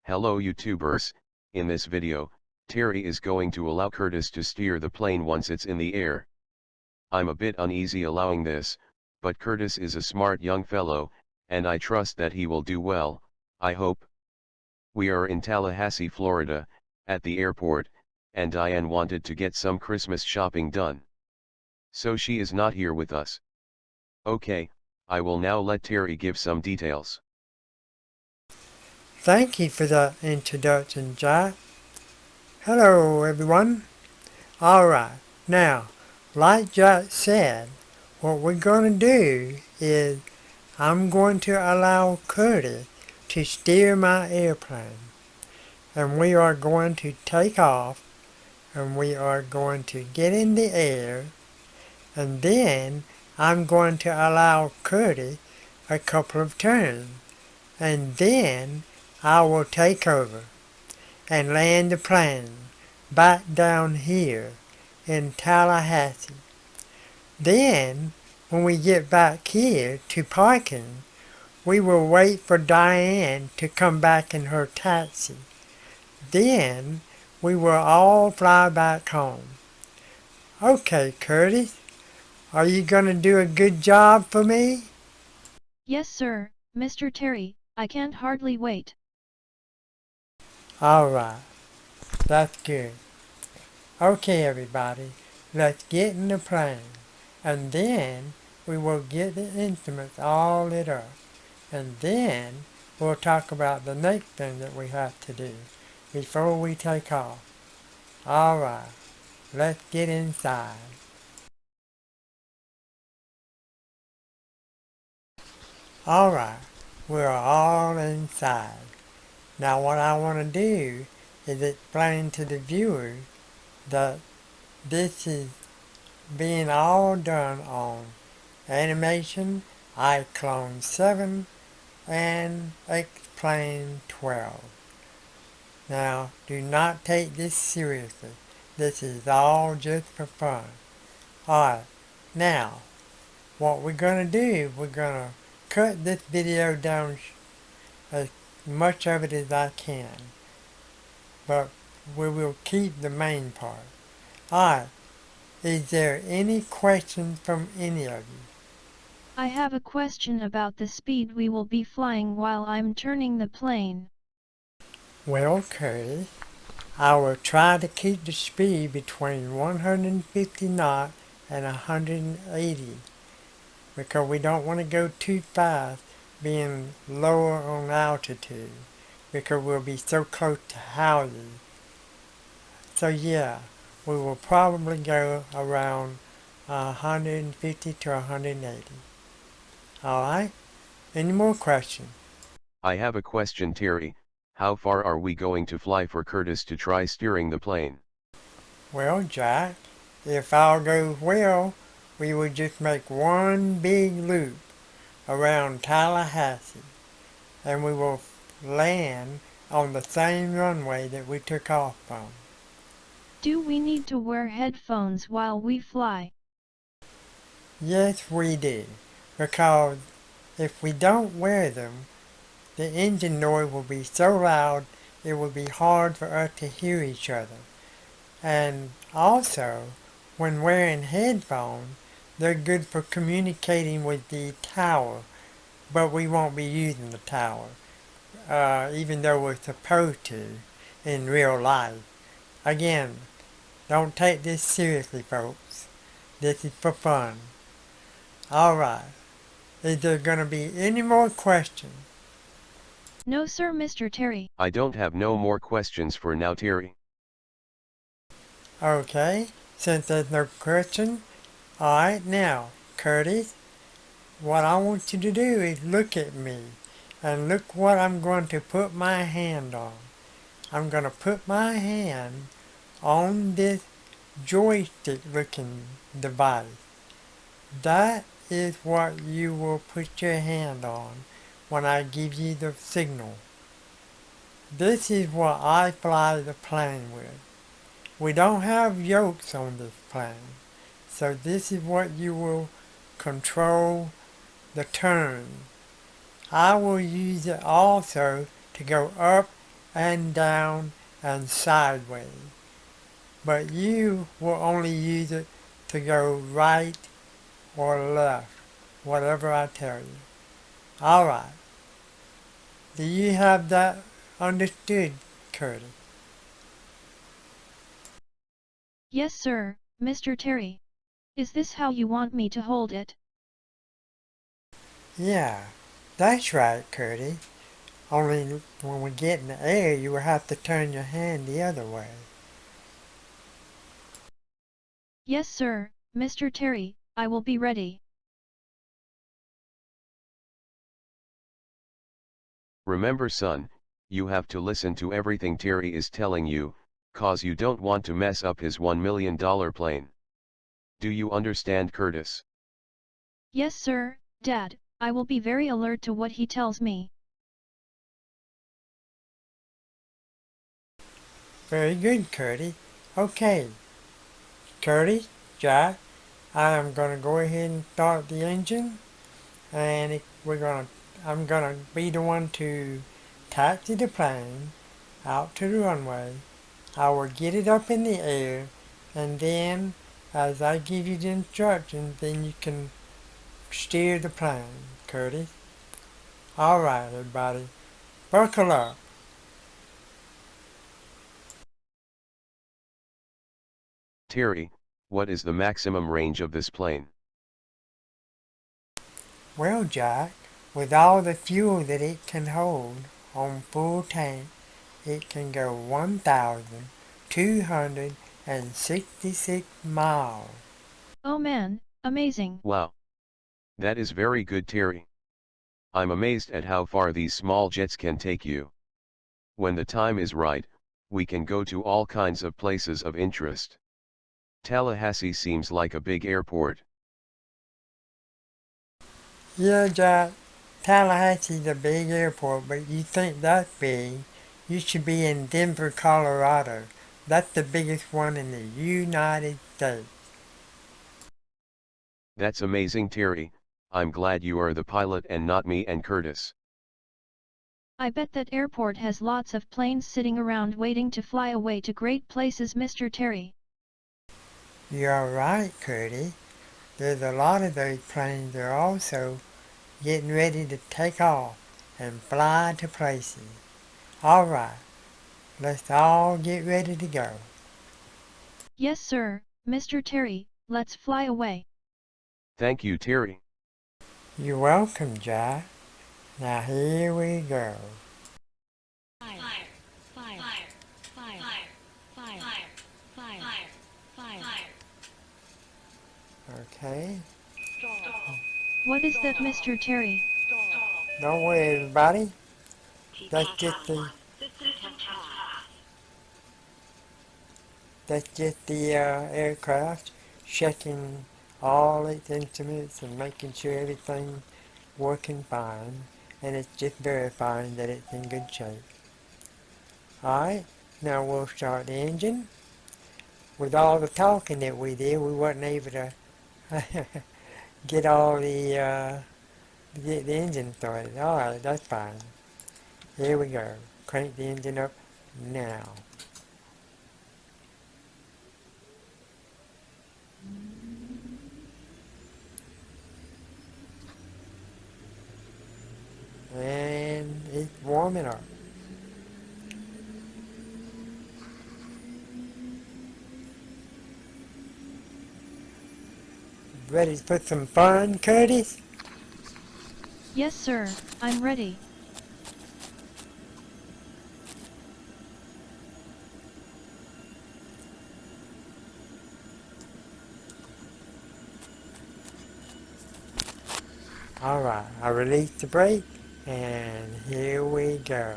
Hello YouTubers, in this video, Terry is going to allow Curtis to steer the plane once it's in the air. I'm a bit uneasy allowing this, but Curtis is a smart young fellow, and I trust that he will do well, I hope. We are in Tallahassee, Florida, at the airport, and Diane wanted to get some Christmas shopping done. So she is not here with us. Okay, I will now let Terry give some details. Thank you for the introduction, Jack. Hello, everyone. Alright, now, like Jack said, what we're going to do is I'm going to allow Curtis to steer my airplane. And we are going to take off, and we are going to get in the air, and then I'm going to allow Curtis a couple of turns, and then I will take over and land the plane back down here in Tallahassee. Then, when we get back here to parking, we will wait for Diane to come back in her taxi. Then, we will all fly back home. Okay, Curtis, are you going to do a good job for me? Yes, sir, Mr. Terry, I can't hardly wait. Alright, that's good. Okay, everybody, let's get in the plane, and then we will get the instruments all lit up, and then we'll talk about the next thing that we have to do before we take off. Alright, let's get inside. Alright, we're all inside. Now what I want to do is explain to the viewers that this is being all done on animation, iClone 7, and X-Plane 12. Now, do not take this seriously. This is all just for fun. Alright, now, what we're going to do, we're going to cut this video down as much of it as I can. But we will keep the main part. Alright, is there any questions from any of you? I have a question about the speed we will be flying while I'm turning the plane. Well, Curtis, I will try to keep the speed between 150 knots and 180 because we don't want to go too fast being lower on altitude because we'll be so close to houses. So yeah, we will probably go around 150 to 180. Alright? Any more questions? I have a question, Terry. How far are we going to fly for Curtis to try steering the plane? Well, Jack, if all goes well, we will just make one big loop around Tallahassee, and we will land on the same runway that we took off from. Do we need to wear headphones while we fly? Yes, we do, because if we don't wear them, the engine noise will be so loud it will be hard for us to hear each other. And also, when wearing headphones, they're good for communicating with the tower, but we won't be using the tower, even though we're supposed to in real life. Again, don't take this seriously, folks. This is for fun. Alright, is there going to be any more questions? No, sir, Mr. Terry. I don't have no more questions for now, Terry. Okay, since there's no question, alright, now, Curtis, what I want you to do is look at me, and look what I'm going to put my hand on. I'm going to put my hand on this joystick-looking device. That is what you will put your hand on when I give you the signal. This is what I fly the plane with. We don't have yokes on this plane, so this is what you will control the turn. I will use it also to go up and down and sideways. But you will only use it to go right or left, whatever I tell you. Alright. Do you have that understood, Curtis? Yes, sir, Mr. Terry. Is this how you want me to hold it? Yeah, that's right, Curtis. Only when we get in the air, you will have to turn your hand the other way. Yes, sir, Mr. Terry, I will be ready. Remember son, you have to listen to everything Terry is telling you, cause you don't want to mess up his $1 million plane. Do you understand, Curtis? Yes, sir, Dad, I will be very alert to what he tells me. Very good, Curtis. Okay, Curtis, Jack, I am going to go ahead and start the engine, and I'm going to be the one to taxi the plane out to the runway. I will get it up in the air, and then as I give you the instructions, then you can steer the plane, Curtis. Alright, everybody, buckle up. Terry, what is the maximum range of this plane? Well, Jack, with all the fuel that it can hold on full tank, it can go 1,266 miles. Oh man, amazing. Wow. That is very good, Terry. I'm amazed at how far these small jets can take you. When the time is right, we can go to all kinds of places of interest. Tallahassee seems like a big airport. Yeah, Jack, Tallahassee's a big airport, but you think that's big, you should be in Denver, Colorado. That's the biggest one in the United States. That's amazing, Terry. I'm glad you are the pilot and not me and Curtis. I bet that airport has lots of planes sitting around waiting to fly away to great places, Mr. Terry. You're right, Curtis. There's a lot of those planes that are also getting ready to take off and fly to places. Alright, let's all get ready to go. Yes, sir, Mr. Terry, let's fly away. Thank you, Terry. You're welcome, Jack. Now here we go. Fire, fire, fire, fire, fire, fire, fire. Okay. What is that, Mr. Terry? Don't worry, everybody. That's just the aircraft checking all its instruments and making sure everything's working fine, and it's just verifying that it's in good shape. Alright, now we'll start the engine. With all the talking that we did, we wasn't able to get all get the engine started. Alright, that's fine. Here we go. Crank the engine up now. And it's warming up. Ready to put some fun, Curtis? Yes, sir, I'm ready. Alright, I release the brake, and here we go.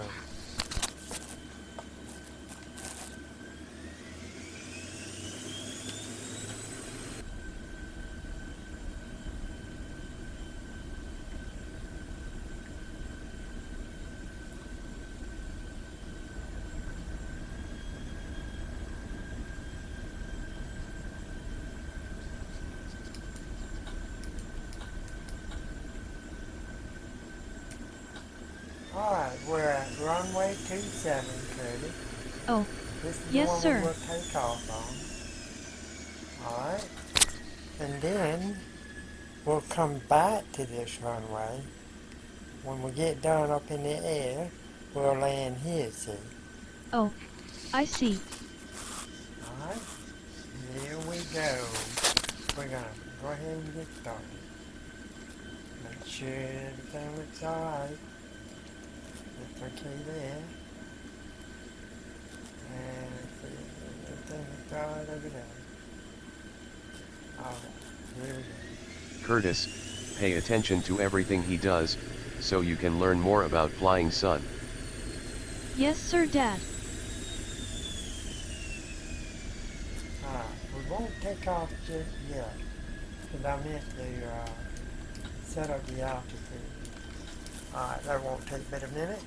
Alright, we're at runway 27, Curtis. Oh, This is yes, the one sir. we will take off on. Alright. And then we'll come back to this runway. When we get done up in the air, we'll land here, see? Oh, I see. Alright. Here we go. We're gonna go ahead and get started. Make sure everything looks alright. It's okay there. And everything looks alright over there. Alright, here we go. Curtis, pay attention to everything he does, so you can learn more about flying, son. Yes, sir, Dad. Alright, we won't take off just yet, because I meant to set up the altitude. Alright, that won't take but a minute.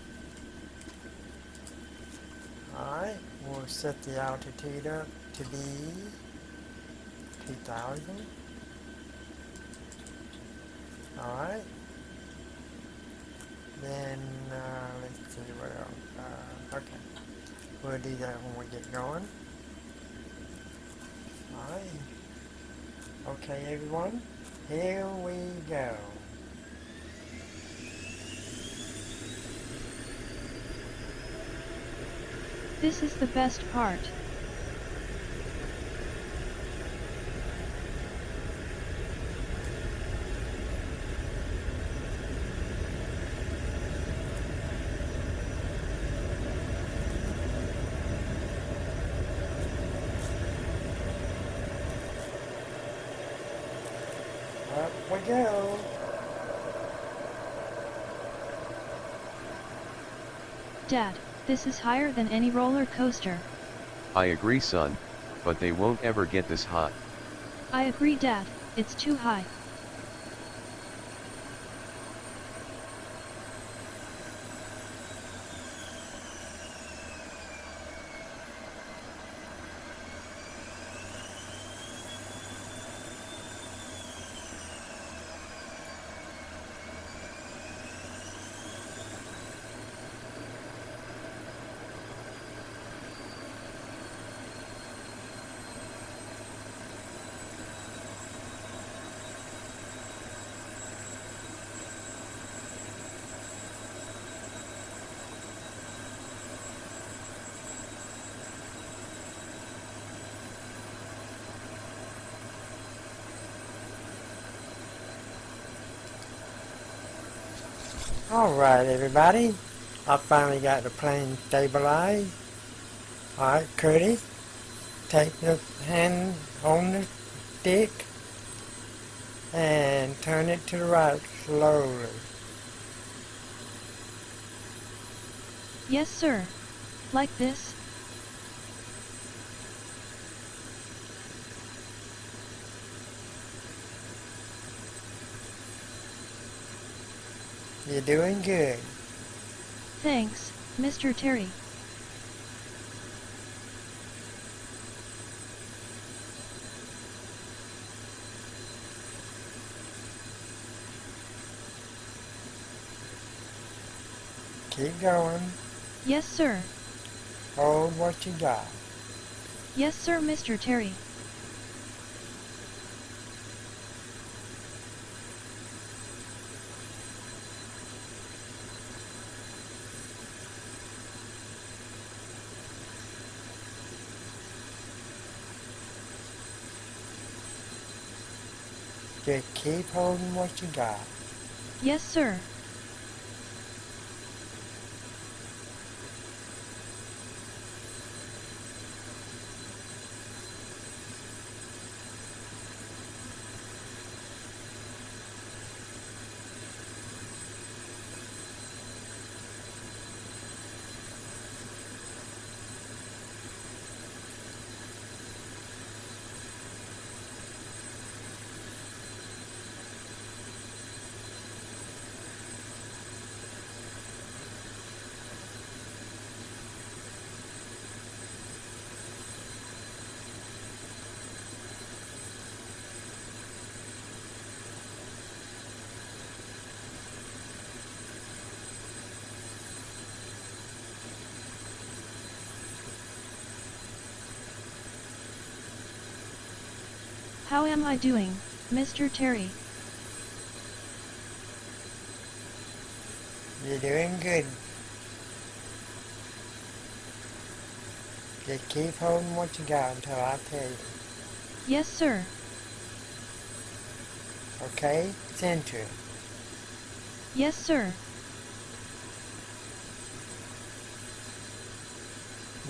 Alright, we'll set the altitude up to be 2,000. Alright. Then, let's see what else. Okay. We'll do that when we get going. Alright. Okay, everyone. Here we go. This is the best part. Up we go. Dad, this is higher than any roller coaster. I agree, son, but they won't ever get this high. I agree, Dad, it's too high. Alright, everybody. I finally got the plane stabilized. Alright, Curtis, take the hand on the stick and turn it to the right slowly. Yes, sir. Like this? You're doing good. Thanks, Mr. Terry. Keep going. Yes, sir. Hold what you got. Yes, sir, Mr. Terry. Just keep holding what you got. Yes, sir. How am I doing, Mr. Terry? You're doing good. Just keep holding what you got until I tell you. Yes, sir. Okay? Center. Yes, sir.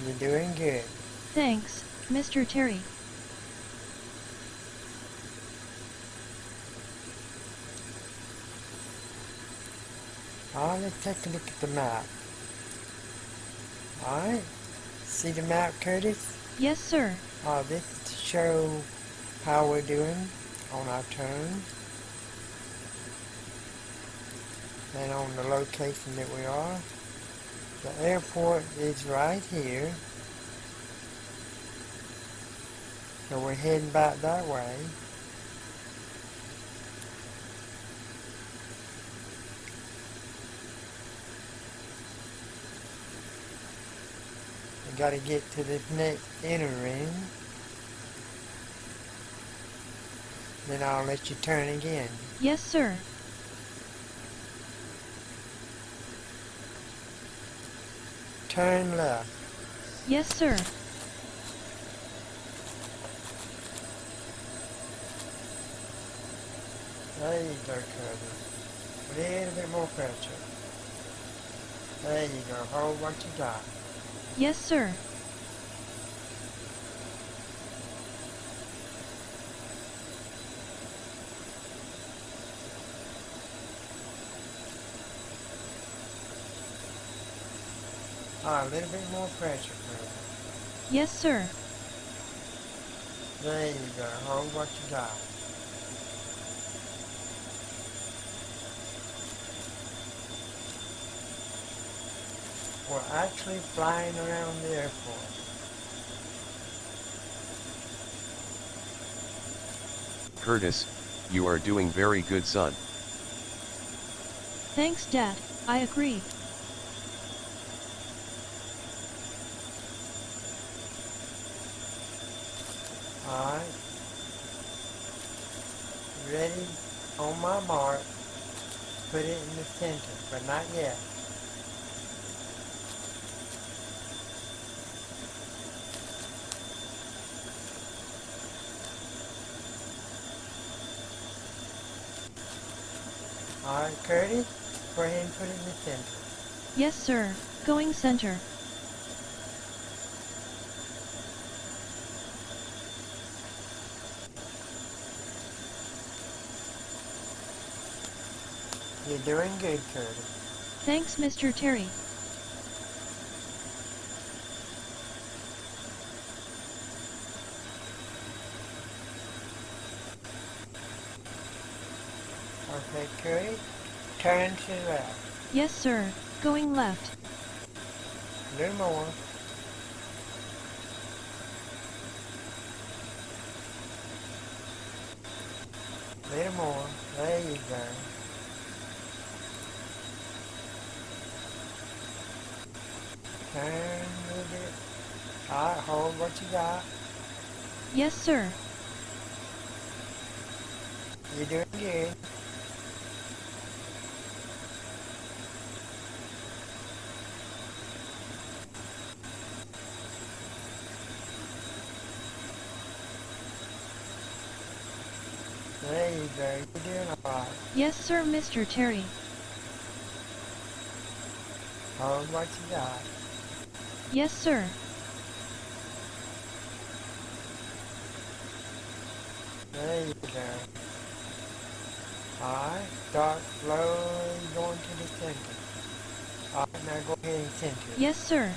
You're doing good. Thanks, Mr. Terry. Let's take a look at the map. Alright? See the map, Curtis? Yes, sir. This is to show how we're doing on our turn and on the location that we are. The airport is right here, so we're heading back that way. We got to get to this next inner ring, then I'll let you turn again. Yes, sir. Turn left. Yes, sir. There you go, Curtis. A little bit more pressure. There you go. Hold what you got. Yes, sir. A little bit more pressure, Curtis. Yes, sir. There you go. Hold what you got. We're actually flying around the airport. Curtis, you are doing very good, son. Thanks, Dad. I agree. Alright. Ready? On my mark. Put it in the center, but not yet. Alright, Curtis, go ahead and put it in the center. Yes, sir. Going center. You're doing good, Curtis. Thanks, Mr. Terry. Okay, Curtis, turn to the left. Yes, sir. Going left. A little more. A little more. There you go. Turn a little bit. Alright, hold what you got. Yes, sir. You're doing good. There you go. You're doing alright. Yes, sir, Mr. Terry. Hold what you got. Yes, sir. There you go. Alright, start slowly going to the center. Alright, now go ahead and center. Yes, sir.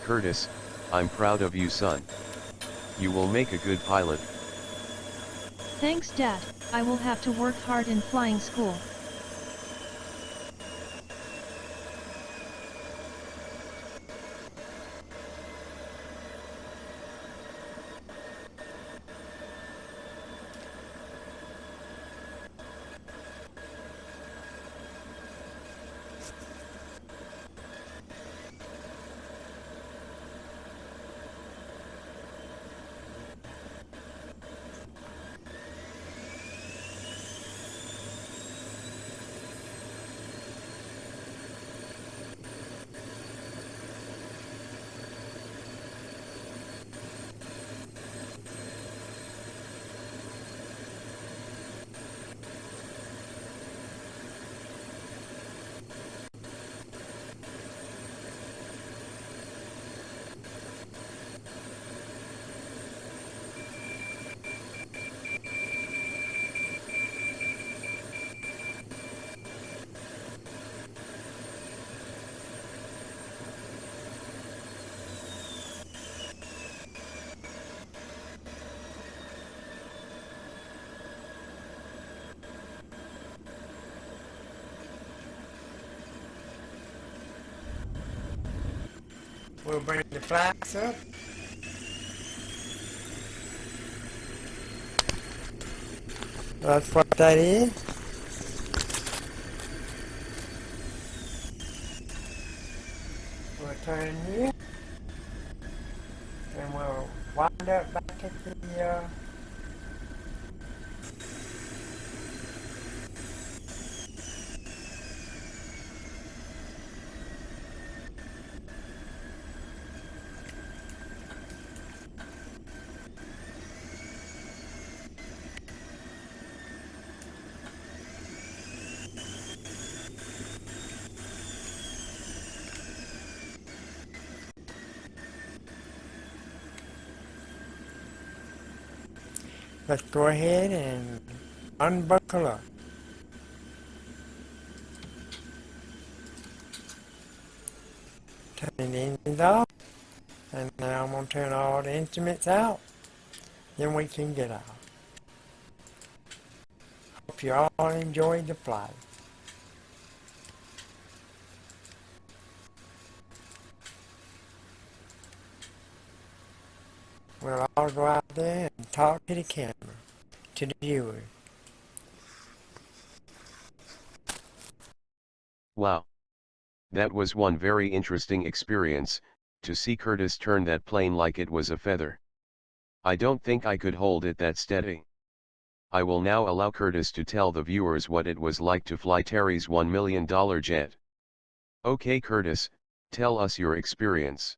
Curtis, I'm proud of you, son. You will make a good pilot. Thanks, Dad. I will have to work hard in flying school. We'll bring the flags up. That's what that is. We'll turn here. And we'll wind up back at the let's go ahead and unbuckle up. Turn the engines off. And now I'm going to turn all the instruments out. Then we can get out. Hope you all enjoyed the flight. We'll all go out there and talk to the camera, to the viewers. Wow. That was one very interesting experience, to see Curtis turn that plane like it was a feather. I don't think I could hold it that steady. I will now allow Curtis to tell the viewers what it was like to fly Terry's $1 million jet. Okay Curtis, tell us your experience.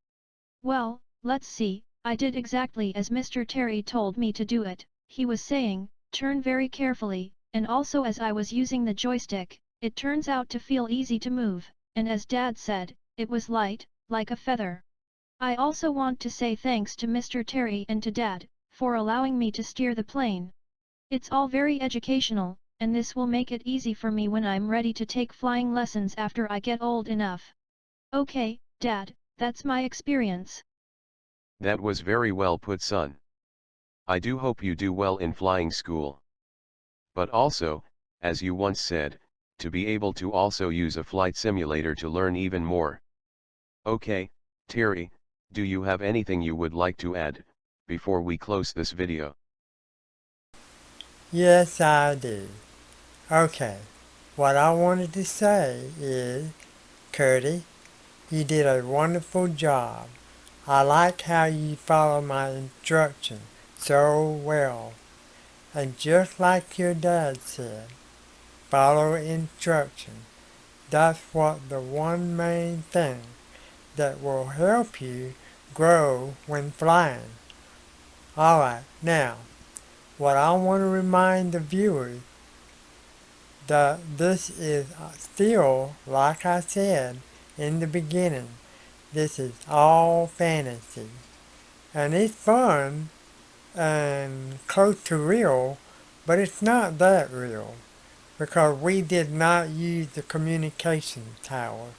Well, let's see, I did exactly as Mr. Terry told me to do it. He was saying, turn very carefully, and also as I was using the joystick, it turns out to feel easy to move, and as Dad said, it was light, like a feather. I also want to say thanks to Mr. Terry and to Dad, for allowing me to steer the plane. It's all very educational, and this will make it easy for me when I'm ready to take flying lessons after I get old enough. Okay, Dad, that's my experience. That was very well put, son. I do hope you do well in flying school. But also, as you once said, to be able to also use a flight simulator to learn even more. Okay, Terry, do you have anything you would like to add, before we close this video? Yes, I do. Okay, what I wanted to say is, Curtis, you did a wonderful job. I like how you followed my instructions so well. And just like your dad said, follow instructions. That's what the one main thing that will help you grow when flying. Alright, now, what I want to remind the viewers that this is still, like I said in the beginning, this is all fantasy. And it's fun and close to real, but it's not that real because we did not use the communication tower.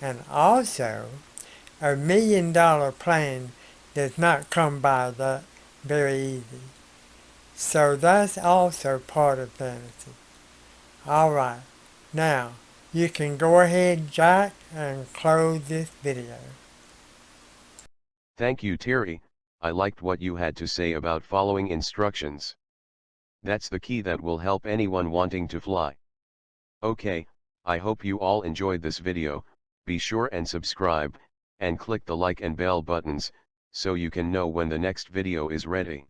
And also, $1 million plane does not come by that very easy. So that's also part of fantasy. Alright, now you can go ahead, Jack, and close this video. Thank you, Terry. I liked what you had to say about following instructions. That's the key that will help anyone wanting to fly. Okay, I hope you all enjoyed this video. Be sure and subscribe, and click the like and bell buttons, so you can know when the next video is ready.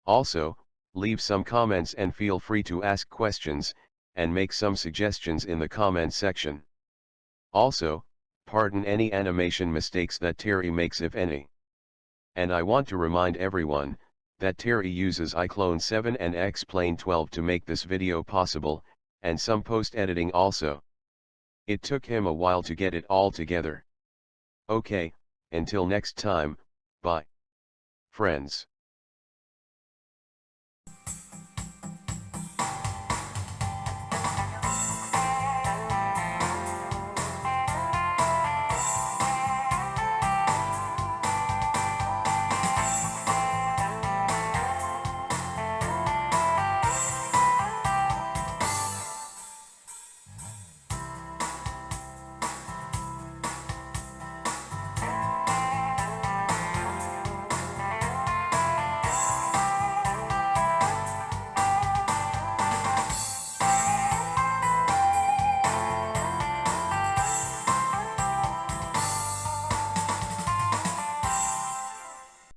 Also, leave some comments and feel free to ask questions, and make some suggestions in the comment section. Also, pardon any animation mistakes that Terry makes if any. And I want to remind everyone, that Terry uses iClone 7 and X-Plane 12 to make this video possible, and some post-editing also. It took him a while to get it all together. Okay, until next time, bye. Friends.